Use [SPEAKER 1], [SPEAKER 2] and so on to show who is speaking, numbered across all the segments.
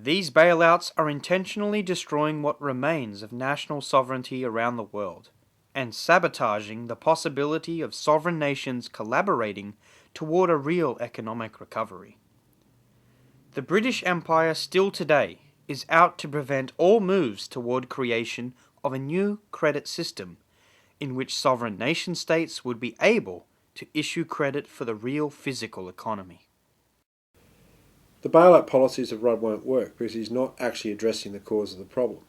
[SPEAKER 1] These bailouts are intentionally destroying what remains of national sovereignty around the world, and sabotaging the possibility of sovereign nations collaborating toward a real economic recovery. The British Empire still today is out to prevent all moves toward creation of a new credit system in which sovereign nation states would be able to issue credit for the real physical economy.
[SPEAKER 2] The bailout policies of Rudd won't work because he's not actually addressing the cause of the problem.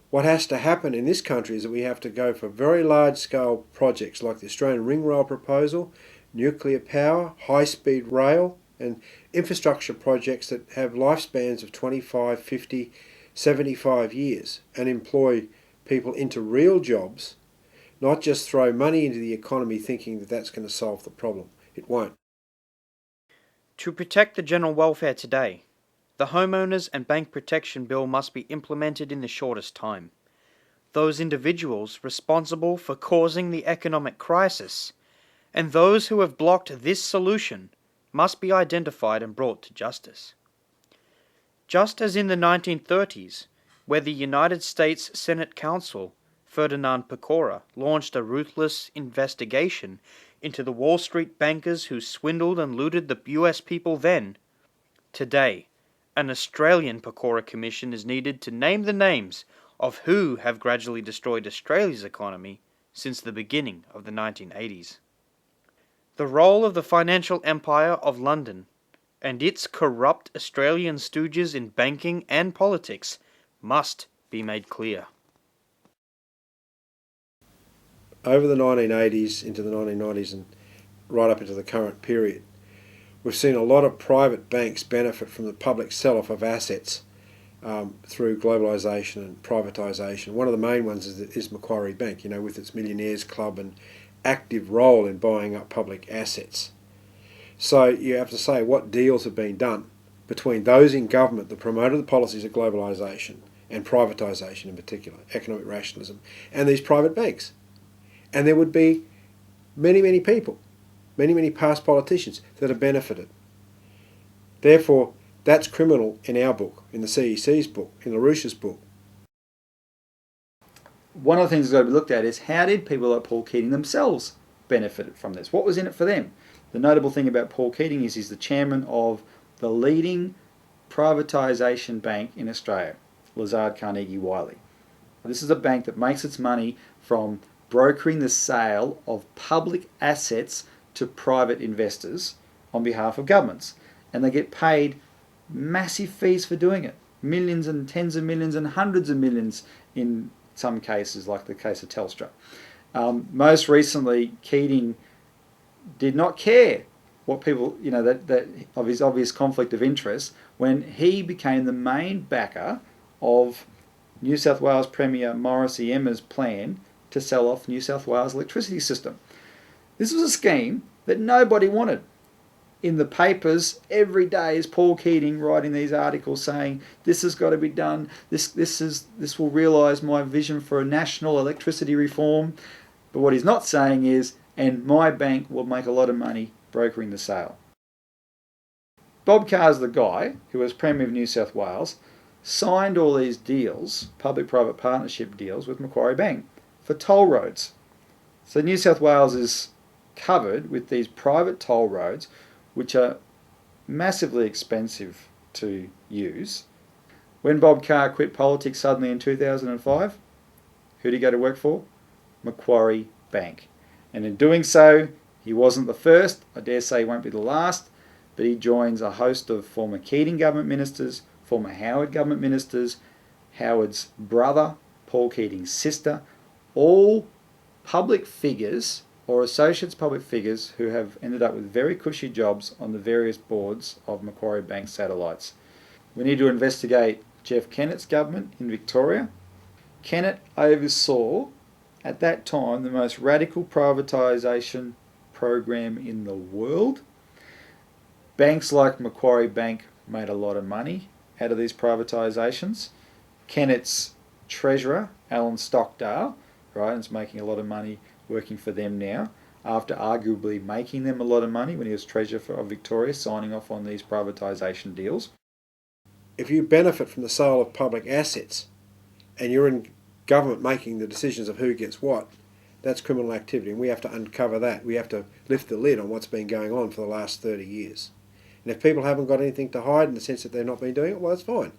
[SPEAKER 2] What has to happen in this country is that we have to go for very large-scale projects like the Australian Ring Rail proposal, nuclear power, high-speed rail, and infrastructure projects that have lifespans of 25, 50, 75 years and employ people into real jobs, not just throw money into the economy thinking that that's going to solve the problem. It won't.
[SPEAKER 1] To protect the general welfare today, the Homeowners and Bank Protection Bill must be implemented in the shortest time. Those individuals responsible for causing the economic crisis and those who have blocked this solution must be identified and brought to justice. Just as in the 1930s, where the United States Senate Counsel Ferdinand Pecora launched a ruthless investigation into the Wall Street bankers who swindled and looted the US people then, today, an Australian Pecora Commission is needed to name the names of who have gradually destroyed Australia's economy since the beginning of the 1980s. The role of the financial empire of London and its corrupt Australian stooges in banking and politics must be made clear.
[SPEAKER 2] Over the 1980s into the 1990s and right up into the current period, we've seen a lot of private banks benefit from the public sell-off of assets through globalisation and privatisation. One of the main ones is Macquarie Bank, with its Millionaires Club and active role in buying up public assets. So you have to say what deals have been done between those in government that promoted the policies of globalisation and privatisation in particular, economic rationalism, and these private banks. And there would be many people, many past politicians that have benefited. Therefore, that's criminal in our book, in the CEC's book, in LaRouche's book.
[SPEAKER 3] One of the things that's got to be looked at is how did people like Paul Keating themselves benefit from this? What was in it for them? The notable thing about Paul Keating is he's the chairman of the leading privatisation bank in Australia, Lazard Carnegie Wiley. This is a bank that makes its money from brokering the sale of public assets to private investors on behalf of governments. And they get paid massive fees for doing it. Millions and tens of millions and hundreds of millions in some cases, like the case of Telstra. Most recently, Keating did not care what people, that of his obvious conflict of interest when he became the main backer of New South Wales Premier Morrissey Emma's plan to sell off New South Wales electricity system. This was a scheme that nobody wanted. In the papers every day is Paul Keating writing these articles saying this has got to be done. This will realise my vision for a national electricity reform. But what he's not saying is, and my bank will make a lot of money brokering the sale. Bob Carr's the guy who was Premier of New South Wales, signed all these deals, public-private partnership deals with Macquarie Bank for toll roads. So New South Wales is covered with these private toll roads which are massively expensive to use. When Bob Carr quit politics suddenly in 2005, who did he go to work for? Macquarie Bank. And in doing so, he wasn't the first, I dare say he won't be the last, but he joins a host of former Keating government ministers, former Howard government ministers, Howard's brother, Paul Keating's sister, all public figures or associates public figures who have ended up with very cushy jobs on the various boards of Macquarie Bank satellites. We need to investigate Jeff Kennett's government in Victoria. Kennett oversaw, at that time, the most radical privatisation program in the world. Banks like Macquarie Bank made a lot of money out of these privatisations. Kennett's treasurer, Alan Stockdale, is making a lot of money working for them now, after arguably making them a lot of money when he was Treasurer of Victoria, signing off on these privatisation deals.
[SPEAKER 2] if you benefit from the sale of public assets and you're in government making the decisions of who gets what, that's criminal activity, and we have to uncover that. We have to lift the lid on what's been going on for the last 30 years. And if people haven't got anything to hide in the sense that they've not been doing it, well, that's fine.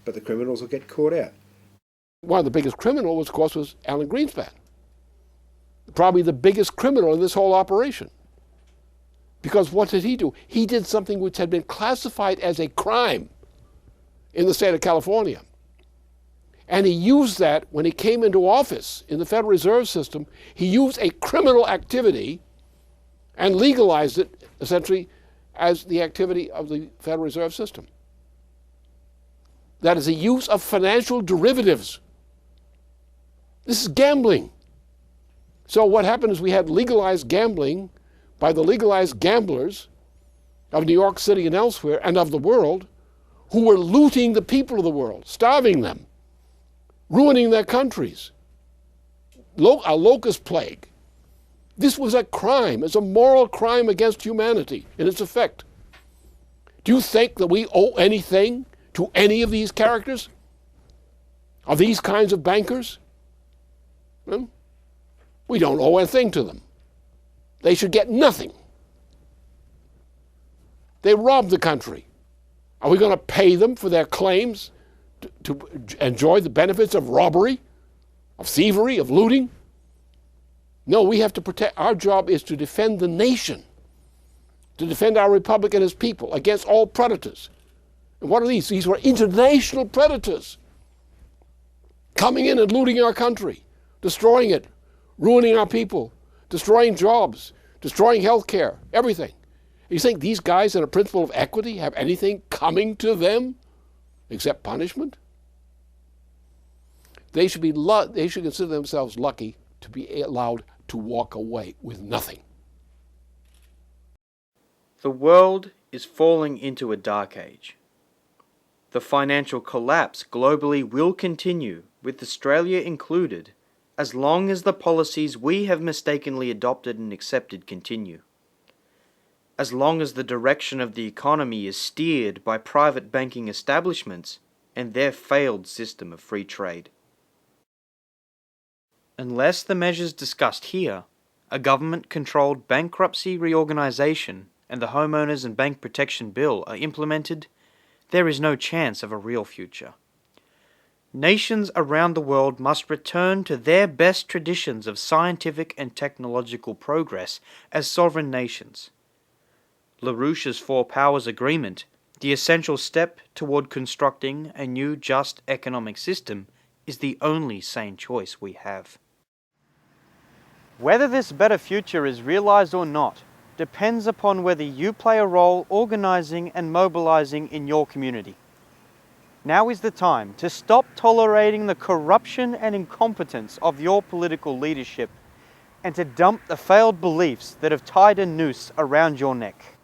[SPEAKER 2] But the criminals will get caught out.
[SPEAKER 4] One of the biggest criminals, of course, was Alan Greenspan. Probably the biggest criminal in this whole operation. Because what did he do? He did something which had been classified as a crime in the state of California. And he used that when he came into office in the Federal Reserve System. He used a criminal activity and legalized it, essentially, as the activity of the Federal Reserve System. That is the use of financial derivatives. This is gambling. So what happened is we had legalized gambling by the legalized gamblers of New York City and elsewhere and of the world, who were looting the people of the world, starving them, ruining their countries. A locust plague. This was a crime. It's a moral crime against humanity in its effect. Do you think that we owe anything to any of these characters? Of these kinds of bankers? We don't owe a thing to them. They should get nothing. They robbed the country. Are we going to pay them for their claims to enjoy the benefits of robbery, of thievery, of looting? No, we have to protect. Our job is to defend the nation, to defend our republic and its people against all predators. And what are these? These were international predators coming in and looting our country, destroying it, ruining our people, destroying jobs, destroying health care, everything. You think these guys in a principle of equity have anything coming to them except punishment? They should consider themselves lucky to be allowed to walk away with nothing.
[SPEAKER 1] The world is falling into a dark age. The financial collapse globally will continue, with Australia included, as long as the policies we have mistakenly adopted and accepted continue. As long as the direction of the economy is steered by private banking establishments and their failed system of free trade. Unless the measures discussed here, a government-controlled bankruptcy reorganisation and the Homeowners and Bank Protection Bill are implemented, there is no chance of a real future. Nations around the world must return to their best traditions of scientific and technological progress as sovereign nations. LaRouche's Four Powers Agreement, the essential step toward constructing a new just economic system, is the only sane choice we have. Whether this better future is realized or not depends upon whether you play a role organizing and mobilizing in your community. Now is the time to stop tolerating the corruption and incompetence of your political leadership and to dump the failed beliefs that have tied a noose around your neck.